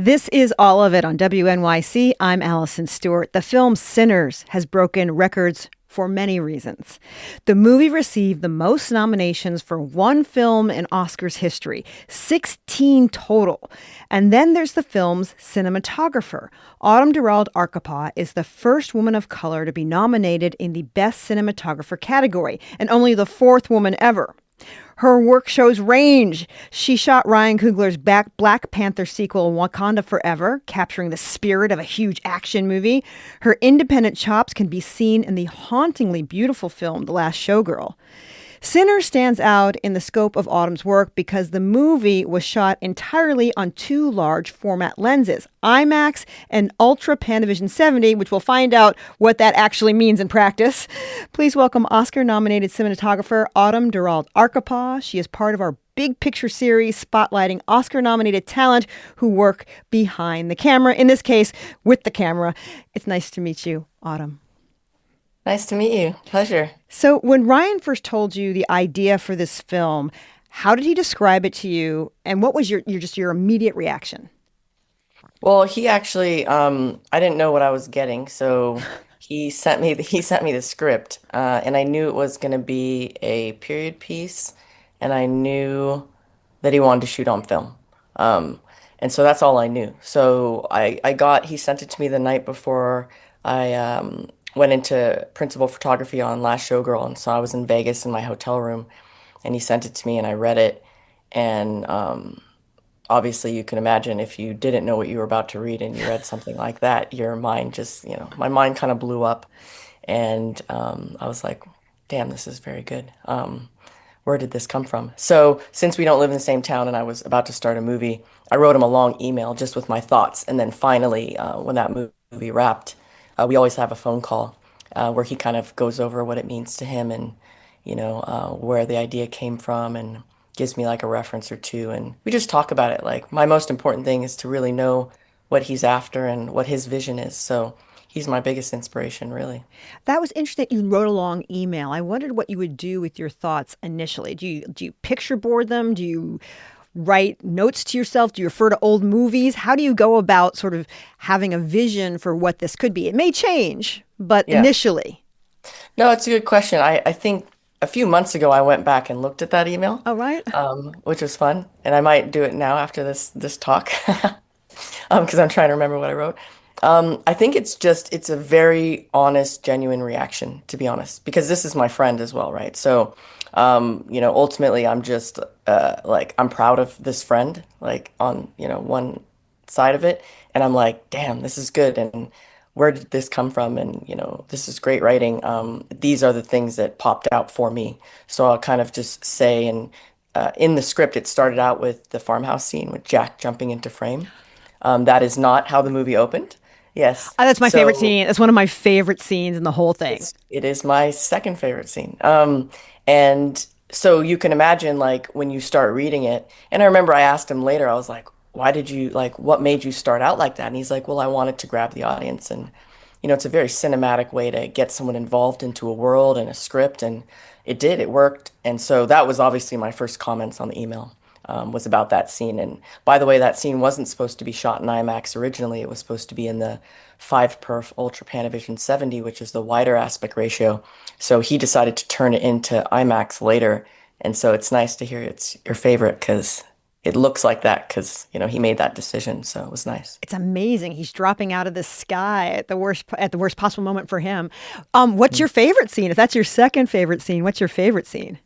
This is All of It on WNYC. I'm Allison Stewart. The film Sinners has broken records for many reasons. The movie received the most nominations for one film in Oscars history, 16 total. And then there's the film's cinematographer. Autumn Durald Arkapaw is the first woman of color to be nominated in the Best Cinematographer category, and only the fourth woman ever. Her work shows range. She shot Ryan Coogler's Black Panther sequel, Wakanda Forever, capturing the spirit of a huge action movie. Her independent chops can be seen in the hauntingly beautiful film, The Last Showgirl. Sinner stands out in the scope of Autumn's work because the movie was shot entirely on two large format lenses, IMAX and Ultra Panavision 70, which we'll find out what that actually means in practice. Please welcome Oscar-nominated cinematographer Autumn Durald Arkapaw. She is part of our Big Picture series spotlighting Oscar-nominated talent who work behind the camera, in this case, with the camera. It's nice to meet you, Autumn. Nice to meet you. Pleasure. So when Ryan first told you the idea for this film, how did he describe it to you? And what was your immediate reaction? Well, he actually, I didn't know what I was getting, so he sent me the script, and I knew it was going to be a period piece, and I knew that he wanted to shoot on film, and so that's all I knew. So he sent it to me the night before I went into principal photography on Last Showgirl, and so I was in Vegas in my hotel room, and he sent it to me, and I read it, and obviously you can imagine if you didn't know what you were about to read and you read something like that, your mind just, my mind kind of blew up, and I was like, damn, this is very good. Where did this come from? So since we don't live in the same town and I was about to start a movie, I wrote him a long email just with my thoughts, and then finally, when that movie wrapped, we always have a phone call where he kind of goes over what it means to him and, where the idea came from and gives me like a reference or two. And we just talk about it. Like, my most important thing is to really know what he's after and what his vision is. So he's my biggest inspiration, really. That was interesting that you wrote a long email. I wondered what you would do with your thoughts initially. Do you picture board them? Do you write notes to yourself? Do you refer to old movies? How do you go about sort of having a vision for what this could be? It may change, but Yeah. initially. No, it's a good question. I think a few months ago I went back and looked at that email, All right. which was fun. And I might do it now after this talk. Because I'm trying to remember what I wrote. I think it's a very honest, genuine reaction, to be honest, because this is my friend as well, right? So, ultimately, I'm just like, I'm proud of this friend, like on, one side of it, and I'm like, damn, this is good, and where did this come from? And this is great writing. These are the things that popped out for me. So I'll kind of just say, and in the script, it started out with the farmhouse scene with Jack jumping into frame. That is not how the movie opened. Yes. That's my favorite So scene. That's one of my favorite scenes in the whole thing. it is my second favorite scene. And so you can imagine like when you start reading it, and I remember I asked him later, I was like, why did you like what made you start out like that? And he's like, well, I wanted to grab the audience, and it's a very cinematic way to get someone involved into a world and a script, and it worked. And so that was obviously my first comments on the email. Was about that scene. And by the way, that scene wasn't supposed to be shot in IMAX originally. It was supposed to be in the 5 perf Ultra Panavision 70, which is the wider aspect ratio. So he decided to turn it into IMAX later. And so it's nice to hear it's your favorite because it looks like that because, he made that decision. So it was nice. It's amazing. He's dropping out of the sky at the worst possible moment for him. What's your favorite scene? If that's your second favorite scene, what's your favorite scene?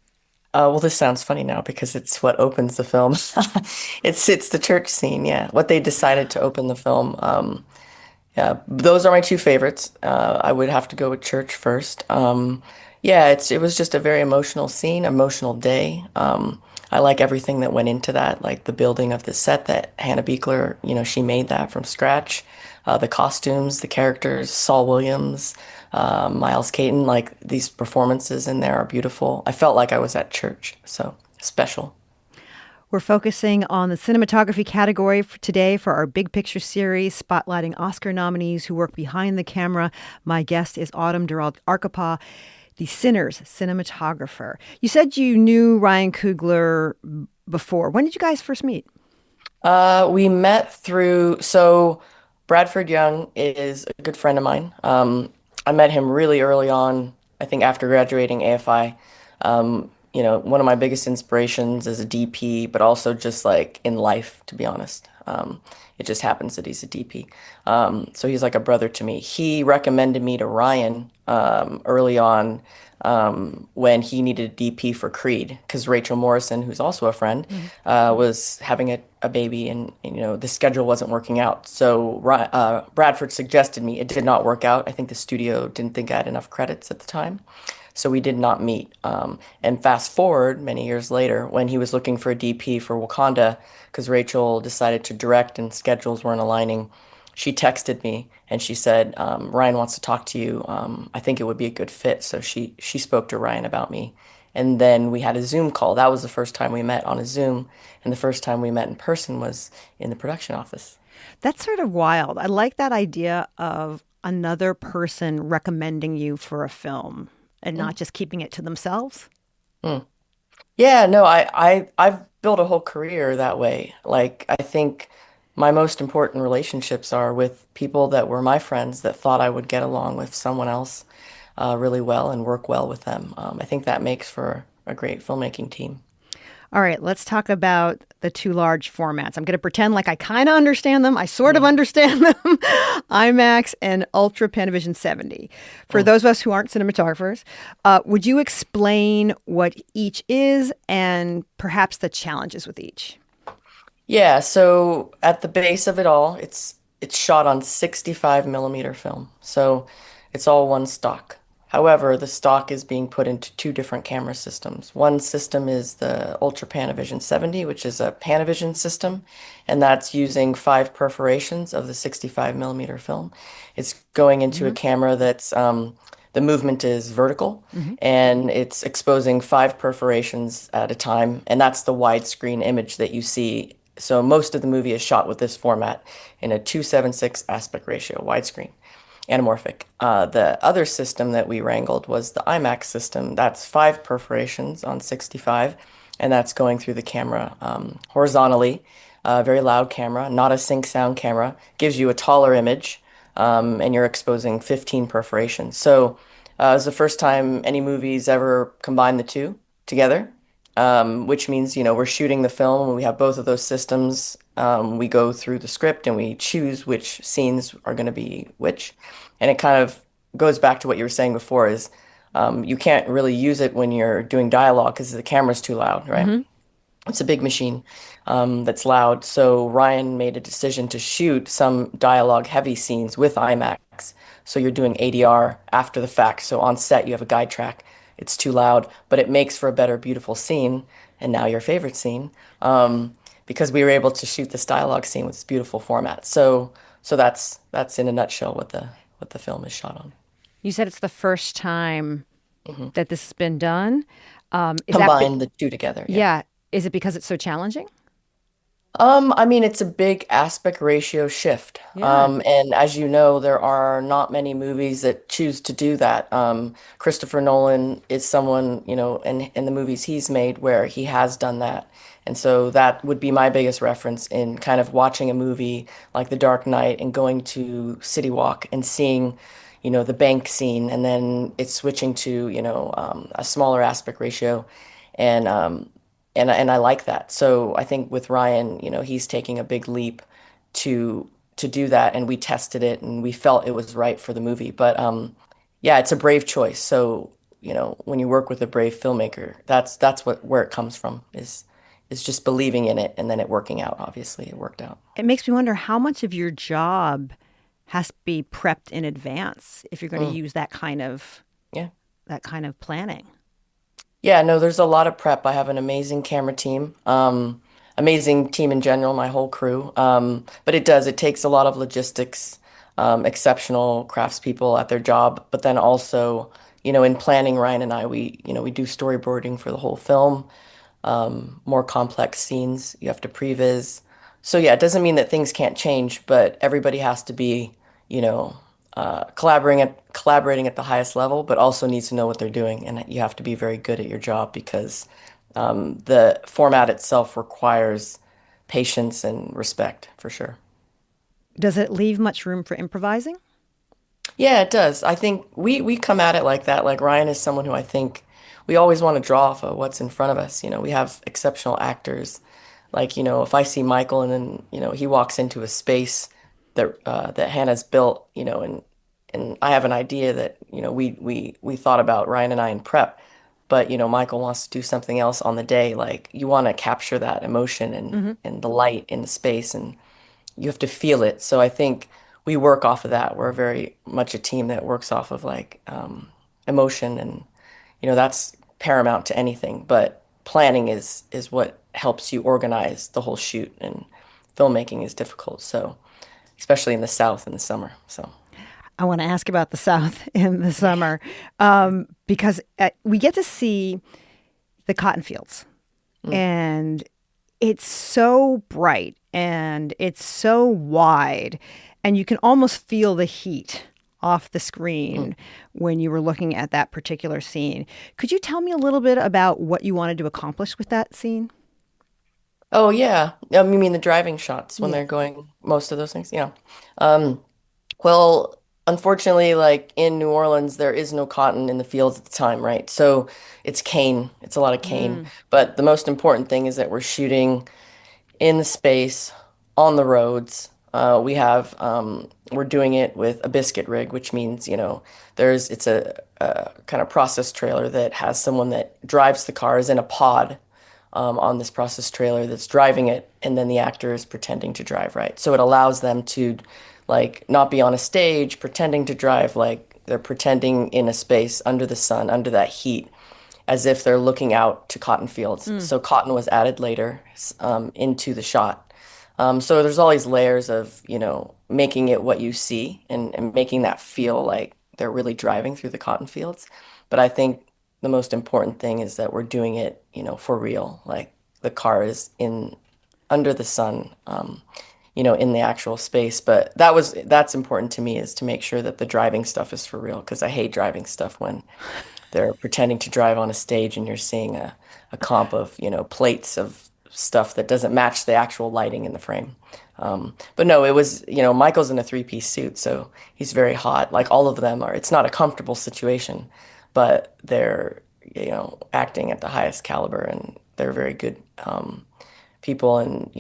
Well, this sounds funny now because it's what opens the film. It's the church scene, yeah. What they decided to open the film. Yeah, those are my two favorites. I would have to go with church first. Yeah, it was just a very emotional scene, emotional day. I like everything that went into that, like the building of the set that Hannah Beekler, she made that from scratch. The costumes, the characters, Saul Williams, Miles Caton, like these performances in there are beautiful. I felt like I was at church, so special. We're focusing on the cinematography category for today for our Big Picture series, spotlighting Oscar nominees who work behind the camera. My guest is Autumn Durald Arkapaw, the Sinners cinematographer. You said you knew Ryan Coogler before. When did you guys first meet? We met through, Bradford Young is a good friend of mine. I met him really early on, I think after graduating AFI. One of my biggest inspirations as a DP, but also just like in life, to be honest. It just happens that he's a DP. So he's like a brother to me. He recommended me to Ryan early on when he needed a DP for Creed, because Rachel Morrison, who's also a friend, Mhm. was having a baby, and the schedule wasn't working out. So Bradford suggested me. It did not work out. I think the studio didn't think I had enough credits at the time. So we did not meet. And fast forward many years later, when he was looking for a DP for Wakanda, because Rachel decided to direct and schedules weren't aligning, she texted me and she said, Ryan wants to talk to you. I think it would be a good fit. So she spoke to Ryan about me. And then we had a Zoom call. That was the first time we met on a Zoom. And the first time we met in person was in the production office. That's sort of wild. I like that idea of another person recommending you for a film and Mm, not just keeping it to themselves. mm. Yeah, no, I've built a whole career that way. Like I think my most important relationships are with people that were my friends that thought I would get along with someone else really well and work well with them. I think that makes for a great filmmaking team. All right, let's talk about the two large formats. I'm going to pretend like I kind of understand them. I sort of Mm, understand them. IMAX and Ultra Panavision 70. For mm. those of us who aren't cinematographers, would you explain what each is and perhaps the challenges with each? Yeah, so at the base of it all, it's shot on 65 millimeter film. So it's all one stock. However, the stock is being put into two different camera systems. One system is the Ultra Panavision 70, which is a Panavision system, and that's using five perforations of the 65 millimeter film. It's going into a Hmm. camera that's the movement is vertical Hmm. and it's exposing five perforations at a time, and that's the widescreen image that you see. So most of the movie is shot with this format in a 2:7:6 aspect ratio, widescreen, anamorphic. The other system that we wrangled was the IMAX system. That's five perforations on 65, and that's going through the camera horizontally. Very loud camera, not a sync sound camera. Gives you a taller image, and you're exposing 15 perforations. So it was the first time any movies ever combined the two together, which means, we're shooting the film and we have both of those systems. We go through the script and we choose which scenes are going to be which. And it kind of goes back to what you were saying before is you can't really use it when you're doing dialogue because the camera's too loud, right? Hmm. It's a big machine that's loud. So Ryan made a decision to shoot some dialogue heavy scenes with IMAX. So you're doing ADR after the fact. So on set, you have a guide track. It's too loud, but it makes for a better, beautiful scene. And now your favorite scene, because we were able to shoot this dialogue scene with this beautiful format. So that's in a nutshell what the film is shot on. You said it's the first time Mhm. that this has been done. Is that, Combine the two together, yeah. yeah, is it because it's so challenging? I mean, it's a big aspect ratio shift. Yeah. And as you know, there are not many movies that choose to do that. Christopher Nolan is someone, in the movies he's made where he has done that. And so that would be my biggest reference in kind of watching a movie like The Dark Knight and going to City Walk and seeing, the bank scene, and then it's switching to, a smaller aspect ratio. And and I like that. So I think with Ryan, he's taking a big leap to do that, and we tested it and we felt it was right for the movie. But yeah, it's a brave choice. So, when you work with a brave filmmaker, that's what where it comes from is just believing in it and then it working out. Obviously, it worked out. It makes me wonder how much of your job has to be prepped in advance if you're going to Mm, use yeah. that kind of planning. Yeah, no, there's a lot of prep. I have an amazing camera team, amazing team in general, my whole crew. But it takes a lot of logistics, exceptional craftspeople at their job. But then also, in planning, Ryan and I, we do storyboarding for the whole film, more complex scenes you have to previs. So yeah, it doesn't mean that things can't change, but everybody has to be, you know, collaborating at the highest level, but also needs to know what they're doing, and you have to be very good at your job because the format itself requires patience and respect for sure. Does it leave much room for improvising? Yeah, it does. I think we come at it like that. Like Ryan is someone who I think we always want to draw off of what's in front of us. We have exceptional actors. Like, if I see Michael and then, he walks into a space that Hannah's built, and I have an idea that, we thought about Ryan and I in prep, but Michael wants to do something else on the day. Like you want to capture that emotion Hmm. and the light in the space and you have to feel it. So I think we work off of that. We're very much a team that works off of like emotion, and that's paramount to anything. But planning is what helps you organize the whole shoot, and filmmaking is difficult. So especially in the South in the summer. So I want to ask about the South in the summer because we get to see the cotton fields, mm, and it's so bright and it's so wide, and you can almost feel the heat off the mm. screen when you were looking at that particular scene. Could you tell me a little bit about what you wanted to accomplish with that scene? Oh yeah, you mean the driving shots when Yeah. they're going most of those things? Yeah. Um, Well, unfortunately, like in New Orleans, there is no cotton in the fields at the time, right? So it's cane. It's a lot of cane. Mm. But the most important thing is that we're shooting in the space on the roads. We're doing it with a biscuit rig, which means, it's a kind of process trailer that has someone that drives the cars in a pod on this process trailer that's driving it, and then the actor is pretending to drive, right? So it allows them to like not be on a stage pretending to drive, like they're pretending in a space under the sun, under that heat, as if they're looking out to cotton fields. Mm. So cotton was added later into the shot. So there's all these layers of, making it what you see and making that feel like they're really driving through the cotton fields. But I think the most important thing is that we're doing it, for real. Like the car is in under the sun, in the actual space. But that's important to me is to make sure that the driving stuff is for real because I hate driving stuff when they're pretending to drive on a stage and you're seeing a comp of, plates of stuff that doesn't match the actual lighting in the frame. But no, it was, Michael's in a three-piece suit, so he's very hot. Like all of them are. It's not a comfortable situation, but they're, acting at the highest caliber and they're very good people and,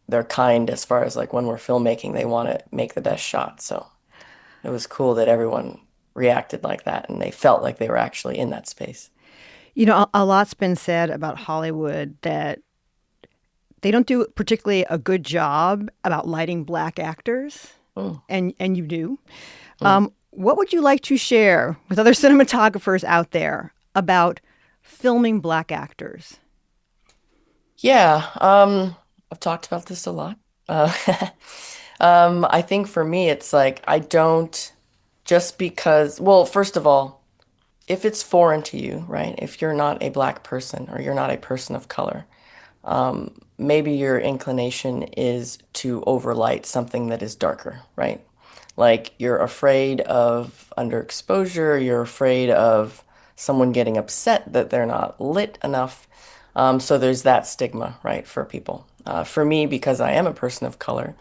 they're kind as far as like when we're filmmaking, they want to make the best shot. So it was cool that everyone reacted like that and they felt like they were actually in that space. A lot's been said about Hollywood that they don't do particularly a good job about lighting black actors, Mm, and you do. mm. What would you like to share with other cinematographers out there about filming black actors? Yeah, I've talked about this a lot. Uh, I think for me, it's like I don't just because, well, first of all, if it's foreign to you, right? If you're not a black person or you're not a person of color, maybe your inclination is to overlight something that is darker, right? Like you're afraid of underexposure, you're afraid of someone getting upset that they're not lit enough. So there's that stigma, right, for people. For me, because I am a person of color,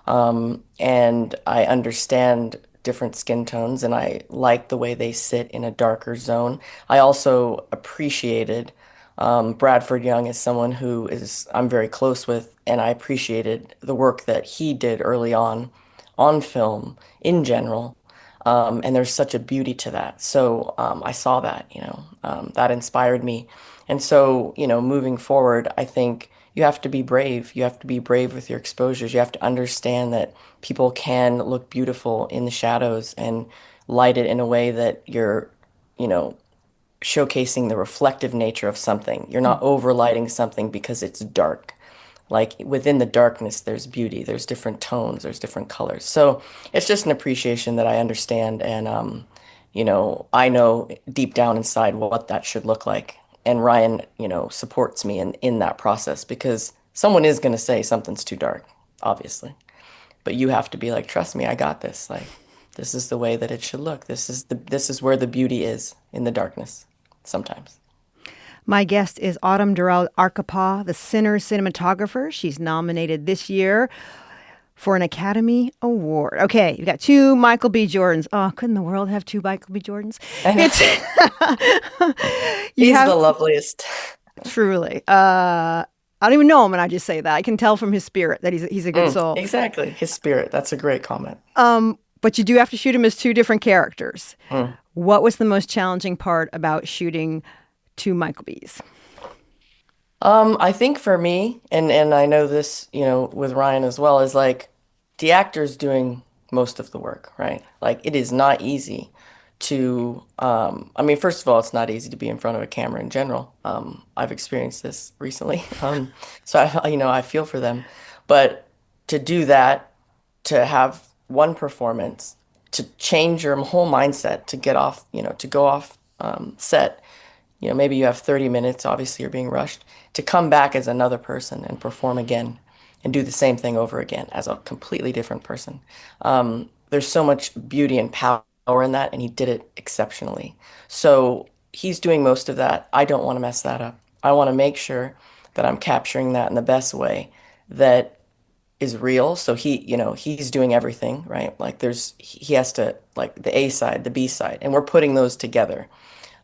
and I understand different skin tones and I like the way they sit in a darker zone. I also appreciated Bradford Young as someone who is I'm very close with, and I appreciated the work that he did early on film in general. And there's such a beauty to that. So I saw that, that inspired me. And so, moving forward, I think you have to be brave. You have to be brave with your exposures. You have to understand that people can look beautiful in the shadows and light it in a way that you're, you know, showcasing the reflective nature of something. You're Mm. not overlighting something because it's dark. Like within the darkness, there's beauty, there's different tones, there's different colors. So it's just an appreciation that I understand. And, I know deep down inside what that should look like. And Ryan, supports me in that process because someone is going to say something's too dark, obviously. But you have to be like, trust me, I got this. Like, this is the way that it should look. This is where the beauty is in the darkness sometimes. My guest is Autumn Durald Arkapaw, the Sinner cinematographer. She's nominated this year for an Academy Award. Okay, you've got two Michael B. Jordans. Oh, couldn't the world have two Michael B. Jordans? I know. It's you He's the have loveliest. truly. I don't even know him, and I just say that. I can tell from his spirit that he's a good soul. Exactly. His spirit. That's a great comment. But you do have to shoot him as two different characters. Mm. What was the most challenging part about shooting two Michael B's? I think for me, and I know this, with Ryan as well, is like the actor's doing most of the work, right? Like it is not easy to, I mean, first of all, it's not easy to be in front of a camera in general. I've experienced this recently. So I feel for them. But to do that, to have one performance, to change your whole mindset, to get off, to go off set, maybe you have 30 minutes, obviously you're being rushed, to come back as another person and perform again and do the same thing over again as a completely different person. There's so much beauty and power in that, and he did it exceptionally. So he's doing most of that. I don't want to mess that up. I want to make sure that I'm capturing that in the best way that is real. So he's doing everything, right? Like he has to, like the A side, the B side, and we're putting those together.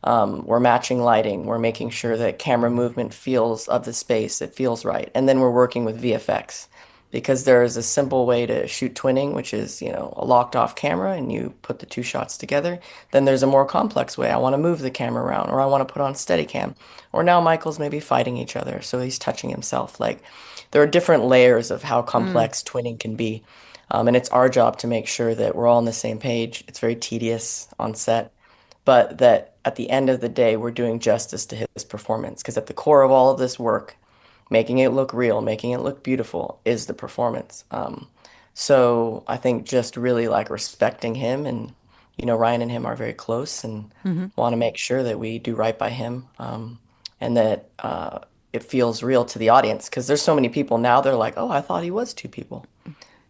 We're matching lighting. We're making sure that camera movement feels of the space. It feels right. And then we're working with VFX because there is a simple way to shoot twinning, which is, a locked off camera and you put the two shots together. Then there's a more complex way. I want to move the camera around or I want to put on Steadicam. Or now Michael's maybe fighting each other, so he's touching himself. Like there are different layers of how complex twinning can be. And it's our job to make sure that we're all on the same page. It's very tedious on set but that at the end of the day, we're doing justice to his performance. Because at the core of all of this work, making it look real, making it look beautiful, is the performance. So I think just really like respecting him and, Ryan and him are very close and want to make sure that we do right by him and that it feels real to the audience. Because there's so many people now, they're like, oh, I thought he was two people.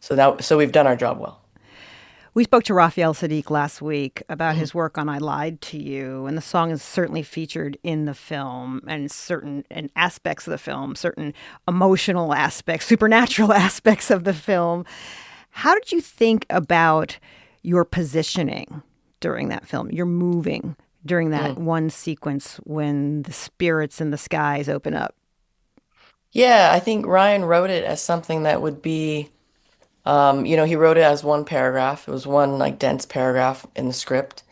So we've done our job well. We spoke to Raphael Sadiq last week about his work on I Lied to You, and the song is certainly featured in the film and certain and aspects of the film, certain emotional aspects, supernatural aspects of the film. How did you think about your positioning during that film, your moving during that one sequence when the spirits in the skies open up? Yeah, I think Ryan wrote it as something that would be he wrote it as one paragraph. It was one like dense paragraph in the script.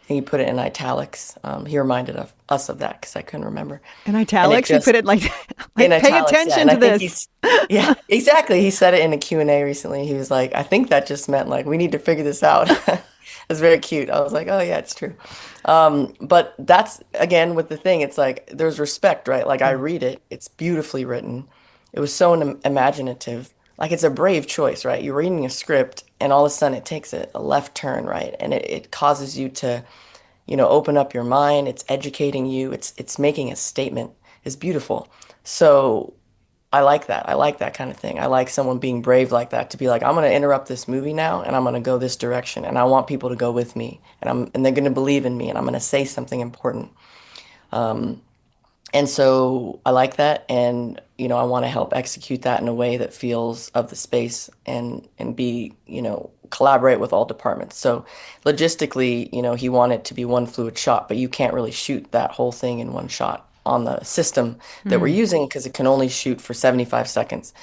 I think he put it in italics. He reminded us of that because I couldn't remember. In And it italics, he put just it like, in like pay italics, yeah. attention And I to think this. yeah, exactly. He said it in a Q&A recently. He was like, I think that just meant like we need to figure this out. It's very cute. I was like, oh yeah, it's true. But that's again with the thing, it's like there's respect, right? Like I read it, it's beautifully written. It was so imaginative. Like it's a brave choice, right? You're reading a script and all of a sudden it takes a left turn, right? And it causes you to, open up your mind. It's educating you. It's making a statement. It's beautiful. So I like that. I like that kind of thing. I like someone being brave like that to be like, I'm going to interrupt this movie now and I'm going to go this direction and I want people to go with me and they're going to believe in me and I'm going to say something important. And so I like that, and I want to help execute that in a way that feels of the space and be, collaborate with all departments. So logistically, he wanted to be one fluid shot, but you can't really shoot that whole thing in one shot on the system that we're using because it can only shoot for 75 seconds.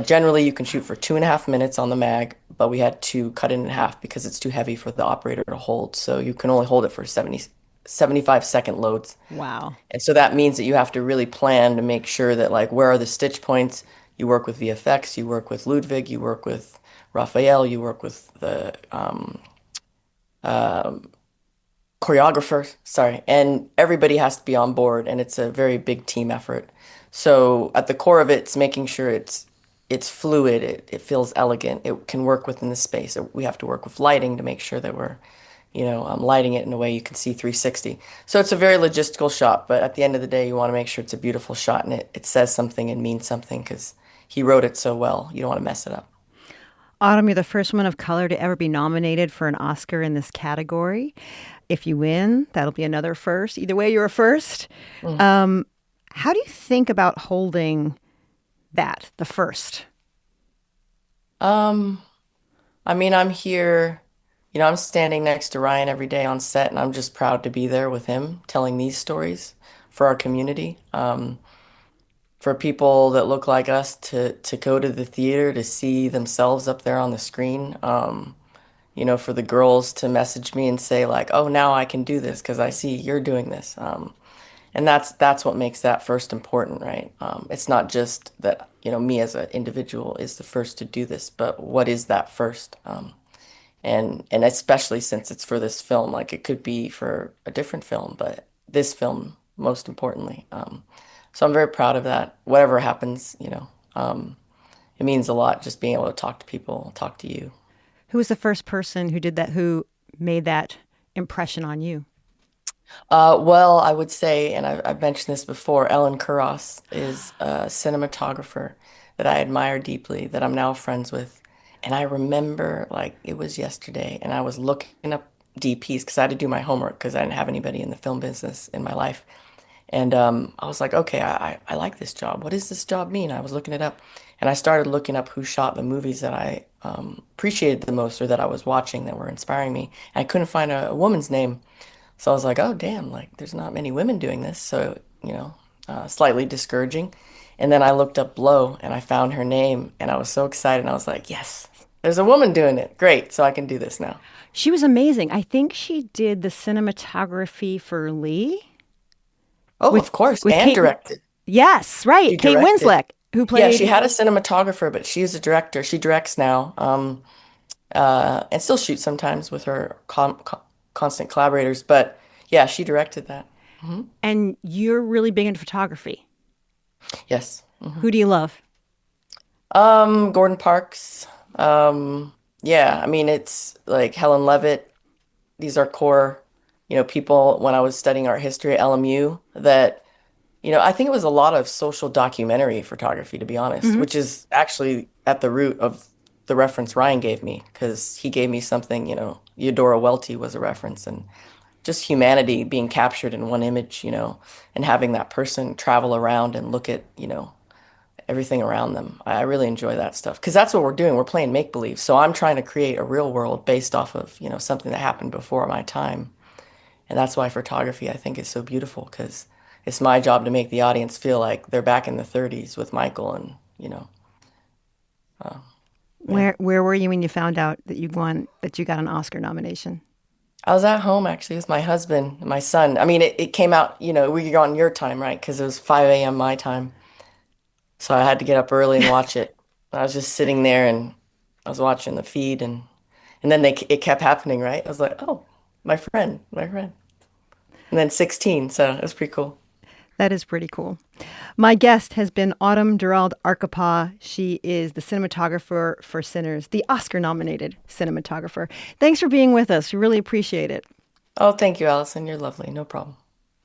Generally, you can shoot for 2.5 minutes on the mag, but we had to cut it in half because it's too heavy for the operator to hold. So you can only hold it for 75-second loads. Wow. And so that means that you have to really plan to make sure that like where are the stitch points? You work with VFX, you work with Ludwig, you work with Raphael, you work with the choreographer, sorry, and everybody has to be on board and it's a very big team effort. So at the core of it, it's making sure it's fluid, it feels elegant, it can work within the space. We have to work with lighting to make sure that we're lighting it in a way you can see 360. So it's a very logistical shot, but at the end of the day, you want to make sure it's a beautiful shot and it says something and means something because he wrote it so well. You don't want to mess it up. Autumn, you're the first woman of color to ever be nominated for an Oscar in this category. If you win, that'll be another first. Either way, you're a first. Mm. How do you think about holding that, the first? Um, I mean, I'm here, I'm standing next to Ryan every day on set, and I'm just proud to be there with him telling these stories for our community. For people that look like us to go to the theater to see themselves up there on the screen. For the girls to message me and say like, "Oh, now I can do this because I see you're doing this." And that's what makes that first important, right? It's not just that, me as an individual is the first to do this, but what is that first? And especially since it's for this film, like it could be for a different film, but this film most importantly. So I'm very proud of that. Whatever happens, it means a lot just being able to talk to people, talk to you. Who was the first person who did that, who made that impression on you? Well, I would say, and I've mentioned this before, Ellen Kuros is a cinematographer that I admire deeply, that I'm now friends with. And I remember like it was yesterday, and I was looking up DPs because I had to do my homework because I didn't have anybody in the film business in my life. And I was like, okay, I like this job. What does this job mean? I was looking it up, and I started looking up who shot the movies that I appreciated the most or that I was watching that were inspiring me. And I couldn't find a woman's name. So I was like, oh, damn, like there's not many women doing this. So, slightly discouraging. And then I looked up Blow and I found her name and I was so excited. And I was like, yes, there's a woman doing it. Great. So I can do this now. She was amazing. I think she did the cinematography for Lee Oh, with of course. with And Kate. directed. Yes, right. She Kate directed. Winslet, who Yeah, she played. had a cinematographer, but she's a director. She directs now, and still shoots sometimes with her constant collaborators. But yeah, she directed that. Hmm. And you're really big into photography. Yes. Hmm. Who do you love? Gordon Parks. Yeah, I mean, it's like Helen Levitt. These are core, people when I was studying art history at LMU that, I think it was a lot of social documentary photography, to be honest, Hmm. which is actually at the root of the reference Ryan gave me, because he gave me something, Eudora Welty was a reference, and just humanity being captured in one image, and having that person travel around and look at, everything around them. I really enjoy that stuff because that's what we're doing. We're playing make believe. So I'm trying to create a real world based off of, something that happened before my time. And that's why photography, I think, is so beautiful because it's my job to make the audience feel like they're back in the 30s with Michael and, uh, yeah. Where were you when you found out that you got an Oscar nomination? I was at home actually with my husband and my son. I mean, it came out, we were on your time, right? Because it was 5 a.m. my time. So I had to get up early and watch it. I was just sitting there and I was watching the feed and then it kept happening, right? I was like, oh, my friend. And then 16, so it was pretty cool. That is pretty cool. My guest has been Autumn Durald Arkapaw. She is the cinematographer for Sinners, the Oscar nominated cinematographer. Thanks for being with us. We really appreciate it. Oh, thank you, Allison. You're lovely. No problem.